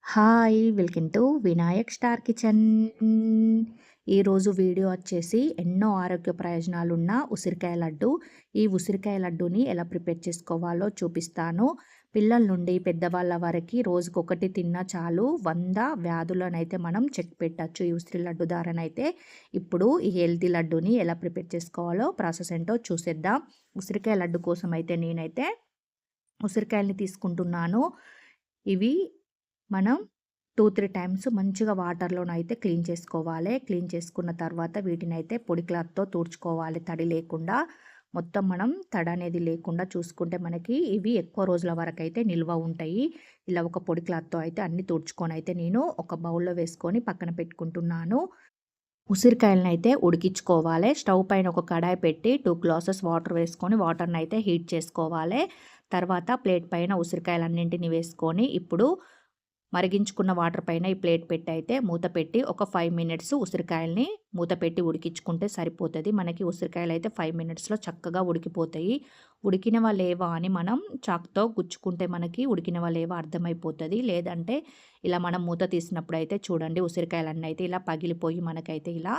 Hi! Welcome to Vinayak star kitchen. ఈరోజు video వచ్చేసి ఎన్నో ఆరోగ్య ప్రయోజనాలున్న ఉసిరికాయ లడ్డు. ఈ ఉసిరికాయ లడ్డూని ఎలా ప్రిపేర్ చేసుకోవాలో చూపిస్తాను. పిల్లల నుండి పెద్దవాళ్ళ వరకు రోజుకొకటి తిన్నా చాలు 100 వ్యాధులనైతే మనం చెక్ పెట్టచ్చు ఈ ఉసిరి లడ్డు ద్వారానైతే. ఇప్పుడు ఈ హెల్తీ లడ్డూని ఎలా ప్రిపేర్ చేసుకోవాలో ప్రాసెస్ ఏంటో చూసేద్దాం. ఉసిరికాయ లడ్డు కోసం అయితే నేనైతే ఉసిరికాయలని తీసుకుంటున్నాను. ఇవి మనం 2-3 టైమ్స్ మంచిగా వాటర్‌లోనైతే క్లీన్ చేసుకోవాలి. క్లీన్ చేసుకున్న తర్వాత వీటినైతే పొడి క్లాత్‌తో తుడుచుకోవాలి తడి లేకుండా. మొత్తం మనం తడి అనేది లేకుండా చూసుకుంటే మనకి ఇవి ఎక్కువ రోజుల వరకైతే నిల్వ ఉంటాయి. ఇలా ఒక పొడి క్లాత్‌తో అయితే అన్నీ తుడుచుకొనైతే నేను ఒక బౌల్‌లో వేసుకొని పక్కన పెట్టుకుంటున్నాను. ఉసిరికాయలనైతే ఉడికించుకోవాలి. స్టవ్ పైన ఒక కడాయి పెట్టి 2 గ్లాసెస్ వాటర్ వేసుకొని వాటర్‌నైతే హీట్ చేసుకోవాలి. తర్వాత ప్లేట్ పైన ఉసిరికాయలన్నింటిని వేసుకొని ఇప్పుడు మరిగించుకున్న వాటర్ పైన ఈ ప్లేట్ పెట్టి అయితే మూత పెట్టి ఒక 5 మినిట్స్ ఉసిరికాయల్ని మూత పెట్టి ఉడికించుకుంటే సరిపోతుంది. మనకి ఉసిరికాయలు అయితే 5 మినిట్స్‌లో చక్కగా ఉడికిపోతాయి. ఉడికినవా లేవా అని మనం చాక్‌తో గుచ్చుకుంటే మనకి ఉడికినవా లేవా అర్థమైపోతుంది. లేదంటే ఇలా మనం మూత తీసినప్పుడు అయితే చూడండి ఉసిరికాయలన్నీ అయితే ఇలా పగిలిపోయి మనకైతే ఇలా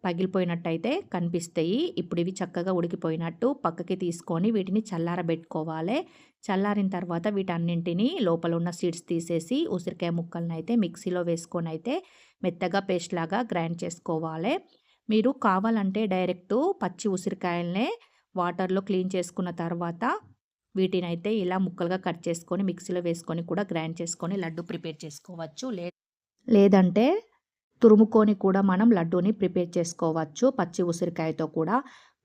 పగిలిపోయినట్టయితే కనిపిస్తాయి. ఇప్పుడు ఇవి చక్కగా ఉడికిపోయినట్టు పక్కకి తీసుకొని వీటిని చల్లారబెట్టుకోవాలి. చల్లారిన తర్వాత వీటన్నింటిని లోపల ఉన్న సీడ్స్ తీసేసి ఉసిరికాయ ముక్కలనైతే మిక్సీలో వేసుకొని అయితే మెత్తగా పేస్ట్ లాగా గ్రైండ్ చేసుకోవాలి. మీరు కావాలంటే డైరెక్టు పచ్చి ఉసిరికాయలనే వాటర్‌లో క్లీన్ చేసుకున్న తర్వాత వీటినైతే ఇలా ముక్కలుగా కట్ చేసుకొని మిక్సీలో వేసుకొని కూడా గ్రైండ్ చేసుకొని లడ్డు ప్రిపేర్ చేసుకోవచ్చు. లేదంటే తురుముకొని కూడా మనం లడ్డూని ప్రిపేర్ చేసుకోవచ్చు పచ్చి ఉసిరికాయతో కూడా.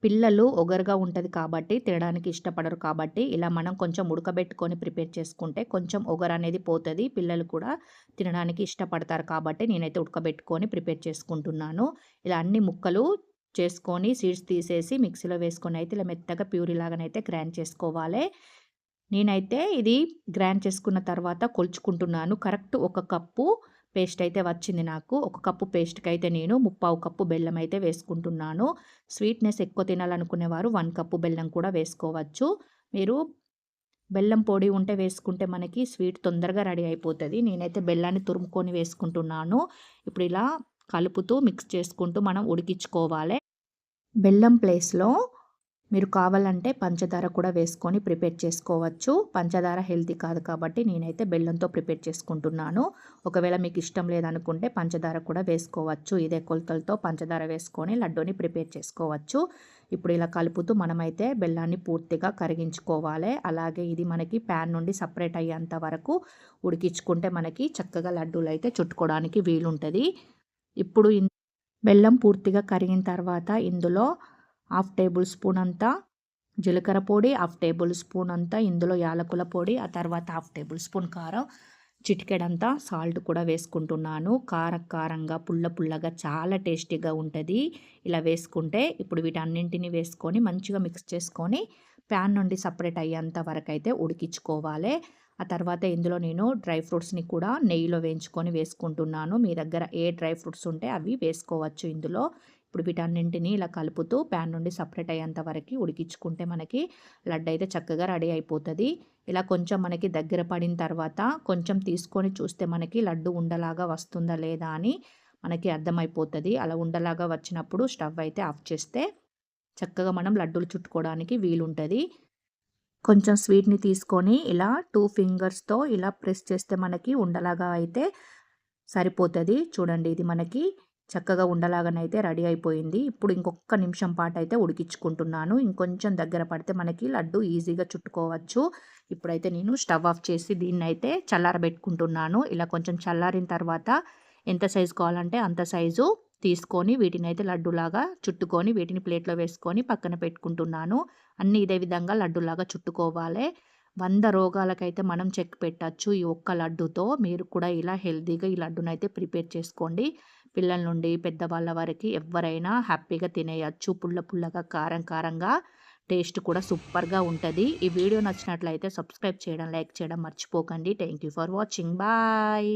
పిల్లలు ఒగరుగా ఉంటుంది కాబట్టి తినడానికి ఇష్టపడరు కాబట్టి ఇలా మనం కొంచెం ఉడకబెట్టుకొని ప్రిపేర్ చేసుకుంటే కొంచెం ఒగరు అనేది పోతుంది. పిల్లలు కూడా తినడానికి ఇష్టపడతారు కాబట్టి నేనైతే ఉడకబెట్టుకొని ప్రిపేర్ చేసుకుంటున్నాను. ఇలా అన్ని ముక్కలు చేసుకొని సీడ్స్ తీసేసి మిక్సీలో వేసుకొని అయితే ఇలా మెత్తగా ప్యూరీ లాగానైతే గ్రైండ్ చేసుకోవాలి. నేనైతే ఇది గ్రైండ్ చేసుకున్న తర్వాత కొలుచుకుంటున్నాను. కరెక్ట్ 1 కప్పు పేస్ట్ అయితే వచ్చింది నాకు. 1 కప్పు పేస్ట్‌కి అయితే నేను 3/4 కప్పు బెల్లం అయితే వేసుకుంటున్నాను. స్వీట్‌నెస్ ఎక్కువ తినాలనుకునేవారు 1 కప్పు బెల్లం కూడా వేసుకోవచ్చు. మీరు బెల్లం పొడి ఉంటే వేసుకుంటే మనకి స్వీట్ తొందరగా రెడీ అయిపోతది. నేనైతే బెల్లాన్ని తురుముకొని వేసుకుంటున్నాను. ఇప్పుడు ఇలా కలుపుతూ మిక్స్ చేసుకుంటూ మనం ఉడికించుకోవాలి. బెల్లం ప్లేస్‌లో మీరు కావాలంటే పంచదార కూడా వేసుకొని ప్రిపేర్ చేసుకోవచ్చు. పంచదార హెల్తీ కాదు కాబట్టి నేనైతే బెల్లంతో ప్రిపేర్ చేసుకుంటున్నాను. ఒకవేళ మీకు ఇష్టం లేదనుకుంటే పంచదార కూడా వేసుకోవచ్చు. ఇదే కొలతలతో పంచదార వేసుకొని లడ్డూని ప్రిపేర్ చేసుకోవచ్చు. ఇప్పుడు ఇలా కలుపుతూ మనమైతే బెల్లాన్ని పూర్తిగా కరిగించుకోవాలి. అలాగే ఇది మనకి ప్యాన్ నుండి సపరేట్ అయ్యేంత వరకు ఉడికించుకుంటే మనకి చక్కగా లడ్డూలు అయితే చుట్టుకోవడానికి వీలుంటుంది. ఇప్పుడు బెల్లం పూర్తిగా కరిగిన తర్వాత ఇందులో 1/2 టేబుల్ స్పూన్ అంతా జీలకర్ర పొడి, 1/2 టేబుల్ స్పూన్ అంతా ఇందులో యాలకుల పొడి, ఆ తర్వాత 1/2 టేబుల్ స్పూన్ కారం, చిటికెడంతా సాల్ట్ కూడా వేసుకుంటున్నాను. కారంగా పుల్లగా చాలా టేస్టీగా ఉంటుంది ఇలా వేసుకుంటే. ఇప్పుడు వీటన్నింటిని వేసుకొని మంచిగా మిక్స్ చేసుకొని ప్యాన్ నుండి సపరేట్ అయ్యేంత వరకు అయితే ఉడికించుకోవాలి. ఆ తర్వాత ఇందులో నేను డ్రై ఫ్రూట్స్‌ని కూడా నెయ్యిలో వేయించుకొని వేసుకుంటున్నాను. మీ దగ్గర ఏ డ్రై ఫ్రూట్స్ ఉంటే అవి వేసుకోవచ్చు ఇందులో. ఇప్పుడు వీటన్నింటిని ఇలా కలుపుతూ ప్యాన్ నుండి సపరేట్ అయ్యేంత వరకు ఉడికించుకుంటే మనకి లడ్డు అయితే చక్కగా రెడీ అయిపోతుంది. ఇలా కొంచెం మనకి దగ్గర పడిన తర్వాత కొంచెం తీసుకొని చూస్తే మనకి లడ్డు ఉండలాగా వస్తుందా లేదా అని మనకి అర్థమైపోతుంది. అలా ఉండలాగా వచ్చినప్పుడు స్టవ్ అయితే ఆఫ్ చేస్తే చక్కగా మనం లడ్డూలు చుట్టుకోవడానికి వీలుంటుంది. కొంచెం స్వీట్‌ని తీసుకొని ఇలా 2 ఫింగర్స్‌తో ఇలా ప్రెస్ చేస్తే మనకి ఉండలాగా అయితే సరిపోతది. చూడండి ఇది మనకి చక్కగా ఉండలాగానైతే రెడీ అయిపోయింది. ఇప్పుడు ఇంకొక నిమిషం పాటు అయితే ఉడికించుకుంటున్నాను. ఇంకొంచెం దగ్గర పడితే మనకి లడ్డు ఈజీగా చుట్టుకోవచ్చు. ఇప్పుడైతే నేను స్టవ్ ఆఫ్ చేసి దీన్నైతే చల్లారబెట్టుకుంటున్నాను. ఇలా కొంచెం చల్లారిన తర్వాత ఎంత సైజు కావాలంటే అంత సైజు తీసుకొని వీటినైతే లడ్డూలాగా చుట్టుకొని వీటిని ప్లేట్‌లో వేసుకొని పక్కన పెట్టుకుంటున్నాను. అన్నీ ఇదే విధంగా లడ్డూలాగా చుట్టుకోవాలి. 100 రోగాలకైతే మనం చెక్ పెట్టచ్చు ఈ ఒక్క లడ్డూతో. మీరు కూడా ఇలా హెల్తీగా ఈ లడ్డూనైతే ప్రిపేర్ చేసుకోండి. పిల్లల నుండి పెద్దవాళ్ళ వరకి ఎవ్వరైనా హ్యాపీగా తినేయచ్చు. పుల్లగా, కారంగా టేస్ట్ కూడా సూపర్‌గా ఉంటది. ఈ వీడియో నచ్చినట్లయితే సబ్స్క్రైబ్ చేయడం, లైక్ చేయడం మర్చిపోకండి. Thank you for watching. Bye.